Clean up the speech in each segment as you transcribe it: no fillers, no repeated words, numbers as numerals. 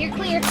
You're clear.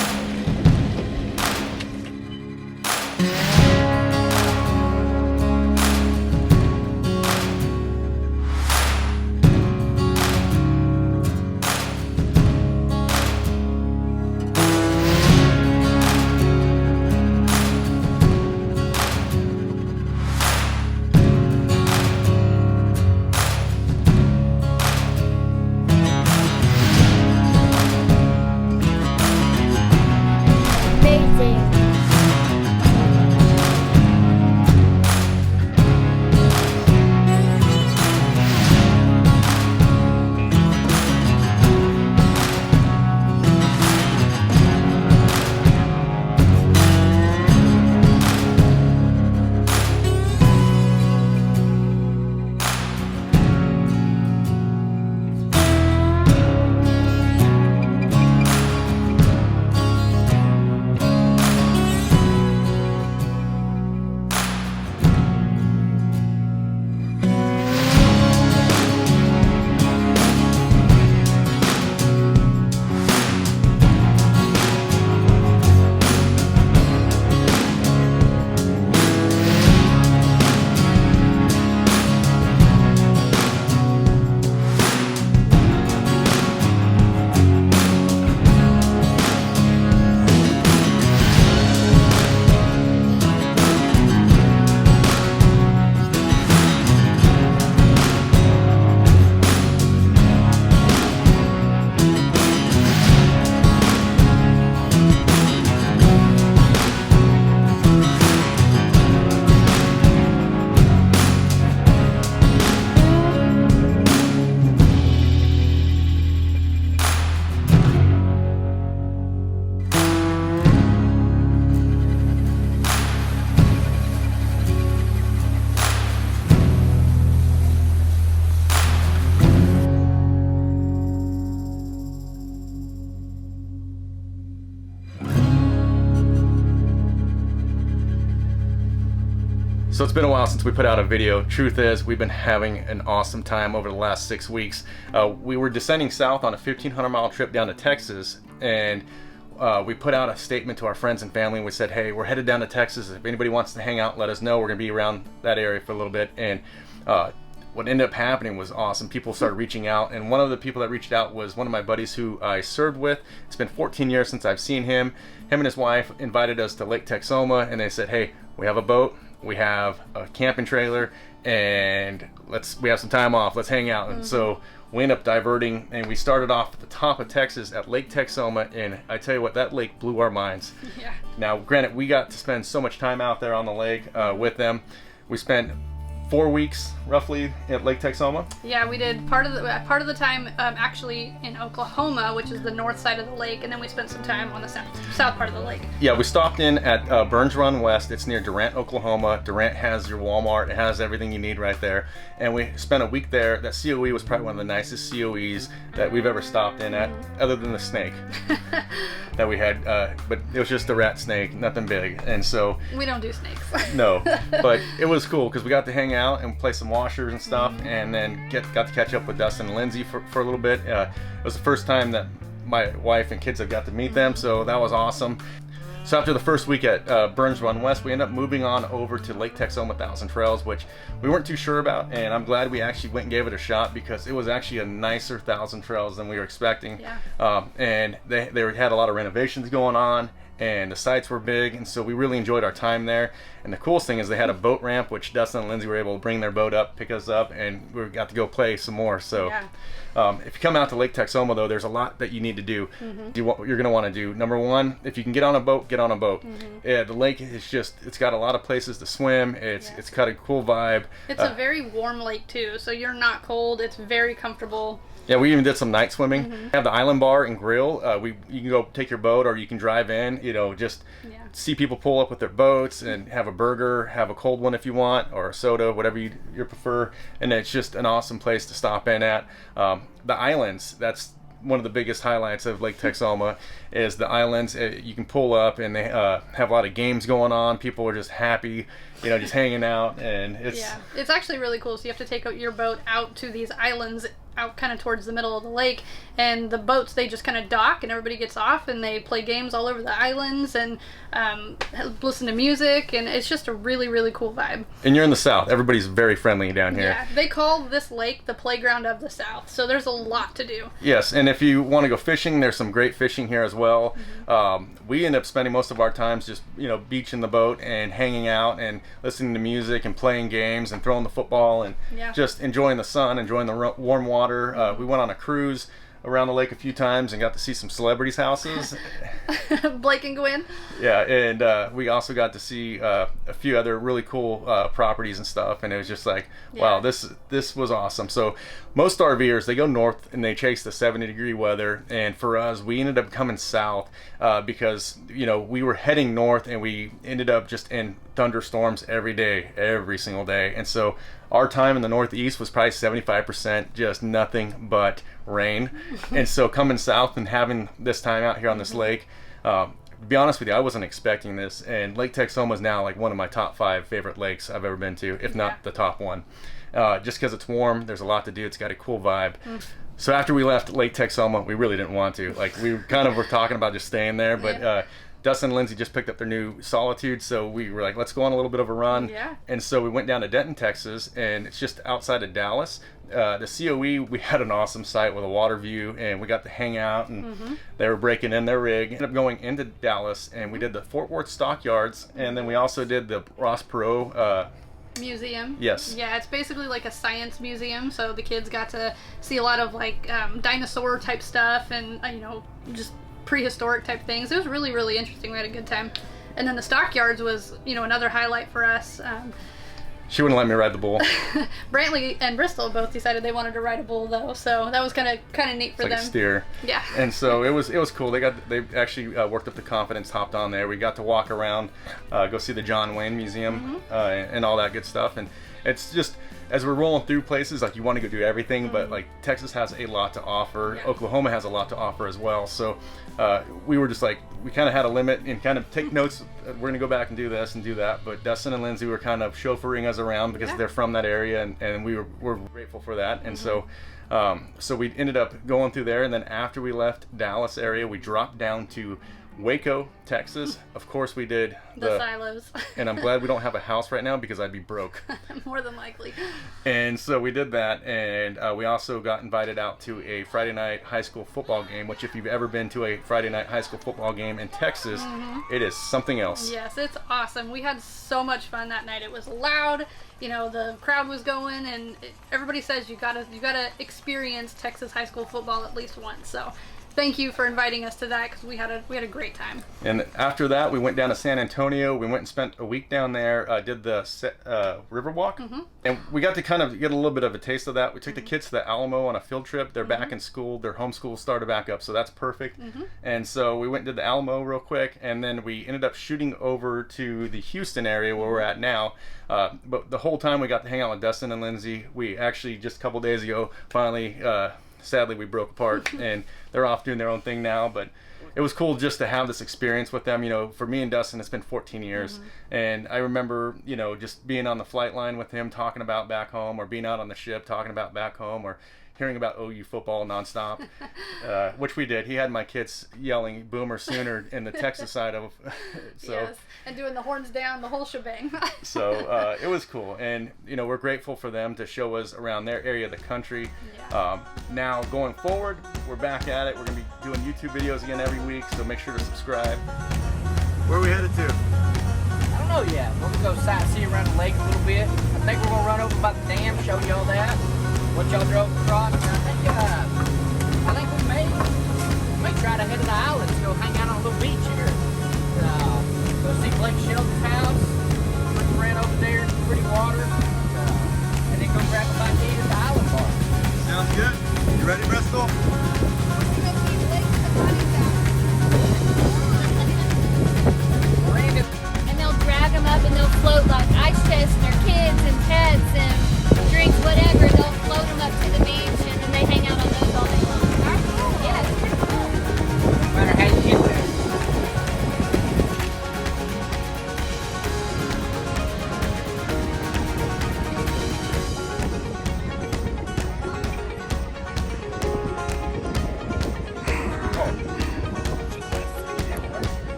So it's been a while since we put out a video. Truth is, we've been having an awesome time over the last 6 weeks. We were descending south on a 1,500-mile trip down to Texas, and we put out a statement to our friends and family, and we said, hey, we're headed down to Texas. If anybody wants to hang out, let us know. We're going to be around that area for a little bit. And what ended up happening was awesome. People started reaching out, and one of the people that reached out was one of my buddies who I served with. It's been 14 years since I've seen him. Him and his wife invited us to Lake Texoma, and they said, hey, we have a boat, we have a camping trailer, and we have some time off, let's hang out. And so we ended up diverting, and we started off at the top of Texas at Lake Texoma, and I tell you what, that lake blew our minds. Yeah. Now, granted, we got to spend so much time out there on the lake with them. We spent 4 weeks roughly at Lake Texoma. Yeah, we did part of the time actually in Oklahoma, which is the north side of the lake, and then we spent some time on the south part of the lake. Yeah, we stopped in at Burns Run West. It's near Durant, Oklahoma. Durant has your Walmart. It has everything you need right there. And we spent a week there. That COE was probably one of the nicest COEs that we've ever stopped in at, other than the snake that we had. But it was just a rat snake, nothing big. And so we don't do snakes. No, but it was cool because we got to hang out and play some washers and stuff, and then got to catch up with Dustin and Lindsay for a little bit. It was the first time that my wife and kids have got to meet them, so that was awesome. So after the first week at Burns Run West, we ended up moving on over to Lake Texoma 1,000 Trails, which we weren't too sure about, and I'm glad we actually went and gave it a shot because it was actually a nicer 1,000 Trails than we were expecting. Yeah. And they had a lot of renovations going on, and the sites were big, and so we really enjoyed our time there. And the coolest thing is they had a boat ramp, which Dustin and Lindsay were able to bring their boat up, pick us up, and we got to go play some more. So yeah. If you come out to Lake Texoma, though, there's a lot that you need to do. Do what you're going to want to do. Number one, if you can get on a boat, get on a boat. Yeah, the lake is it's got a lot of places to swim. It's got a cool vibe. It's a very warm lake too, so you're not cold. It's very comfortable. Yeah, we even did some night swimming. We have the island bar and grill. You can go take your boat, or you can drive in. Just see people pull up with their boats and have a burger, have a cold one if you want, or a soda, whatever you prefer. And it's just an awesome place to stop in at. The islands, that's one of the biggest highlights of Lake Texoma, is the islands. You can pull up, and they have a lot of games going on. People are just happy, just hanging out, and it's actually really cool. So you have to take your boat out to these islands out kind of towards the middle of the lake, and the boats, they just kind of dock and everybody gets off and they play games all over the islands and listen to music, and it's just a really, really cool vibe. And you're in the South. Everybody's very friendly down here. Yeah, they call this lake the playground of the South, so there's a lot to do. Yes, and if you want to go fishing, there's some great fishing here as well. We end up spending most of our times just, beaching the boat and hanging out and listening to music and playing games and throwing the football and just enjoying the sun, enjoying the warm water. We went on a cruise around the lake a few times and got to see some celebrities' houses. Blake and Gwen. Yeah, and we also got to see a few other really cool properties and stuff, and it was just like, wow, this was awesome. So most RVers, they go north and they chase the 70-degree weather, and for us, we ended up coming south because we were heading north and we ended up just in thunderstorms every single day, and so our time in the Northeast was probably 75% just nothing but rain. And so coming south and having this time out here on this lake, to be honest with you, I wasn't expecting this. And Lake Texoma is now like one of my top 5 favorite lakes I've ever been to, if not the top one. Just because it's warm, there's a lot to do, it's got a cool vibe. So after we left Lake Texoma, we really didn't want to. Like, we kind of were talking about just staying there, but Dustin and Lindsay just picked up their new Solitude, so we were like, let's go on a little bit of a run. And so we went down to Denton, Texas, and it's just outside of Dallas. The COE, we had an awesome site with a water view, and we got to hang out, and they were breaking in their rig. Ended up going into Dallas, and we did the Fort Worth Stockyards, and then we also did the Ross Perot museum. Yes. Yeah, it's basically like a science museum, so the kids got to see a lot of like dinosaur type stuff and just prehistoric type things. It was really, really interesting. We had a good time. And then the Stockyards was another highlight for us. She wouldn't let me ride the bull. Brantley and Bristol both decided they wanted to ride a bull though, so that was kind of neat for it's like them. A steer. Yeah. And so it was cool. They actually worked up the confidence, hopped on there. We got to walk around, go see the John Wayne Museum, and all that good stuff. And it's just, as we're rolling through places, like, you want to go do everything, but like Texas has a lot to offer. Oklahoma has a lot to offer as well. So we were just like, we kind of had a limit and kind of take notes. We're gonna go back and do this and do that. But Dustin and Lindsay were kind of chauffeuring us around because they're from that area, and we're grateful for that. And so we ended up going through there, and then after we left Dallas area, we dropped down to Waco, Texas. Of course we did the silos. And I'm glad we don't have a house right now because I'd be broke. More than likely. And so we did that, and we also got invited out to a Friday night high school football game, which if you've ever been to a Friday night high school football game in Texas, it is something else. Yes, it's awesome. We had so much fun that night. It was loud, the crowd was going, and everybody says you gotta experience Texas high school football at least once. So thank you for inviting us to that, because we had a great time. And after that, we went down to San Antonio. We went and spent a week down there, did the Riverwalk, and we got to kind of get a little bit of a taste of that. We took the kids to the Alamo on a field trip. They're back in school. Their homeschool started back up, so that's perfect. And so we went and did the Alamo real quick, and then we ended up shooting over to the Houston area where we're at now. But the whole time we got to hang out with Dustin and Lindsay. We actually, just a couple days ago, finally, sadly, we broke apart, and they're off doing their own thing now, but it was cool just to have this experience with them. For me and Dustin, it's been 14 years, and I remember, just being on the flight line with him, talking about back home, or being out on the ship talking about back home, or hearing about OU football nonstop, which we did. He had my kids yelling "Boomer Sooner" in the Texas side of so. Yes, and doing the horns down, the whole shebang. So it was cool, and we're grateful for them to show us around their area of the country. Now going forward, we're back at it. We're gonna be doing YouTube videos again every week, so make sure to subscribe. Where are we headed to? I don't know yet. We're gonna go sightsee around the lake a little bit. I think we're gonna run over by the dam, show you all that. What y'all drove across. I think we may try to head to the islands, go hang out on a little beach here. Go see Blake Shelton's house. We ran over there in pretty water. And then go grab a bite to eat at the island bar. Sounds good. You ready, Bristol? And they'll drag them up and they'll float like ice chests and their kids and pets and drinks, whatever. They'll float them up to the beach and then they hang out on those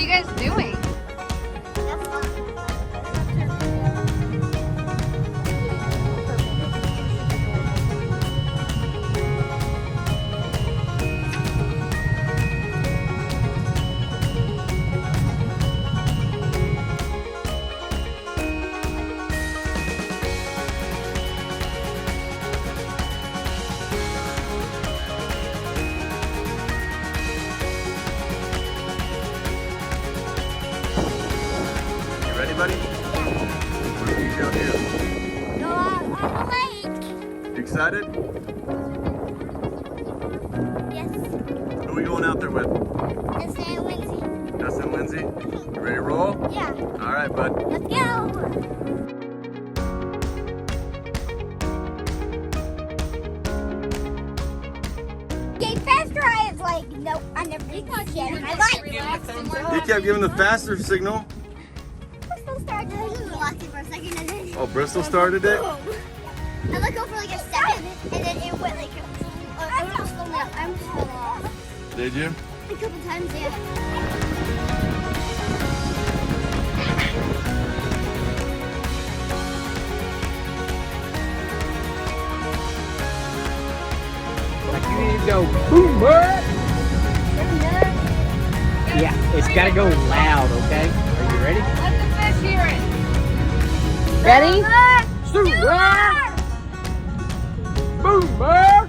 guys doing? Ready, buddy? What are you doing here? Go out on the lake. You excited? Yes. Who are we going out there with? Dustin and Lindsay. Dustin and Lindsay? You ready to roll? Yeah. All right, bud. Let's go. Okay, fast drive. Like, nope, I never did that again in my life. He kept giving the faster signal. Bristol started walking for a second and then Oh, Bristol started it? I let go for like a second and then it went like I almost fell off Did you? a couple times, yeah. Like you need to go boom, bird. Yeah, it's gotta go loud, okay? Are you ready? Let the fish hear it. Ready? Boom, bird.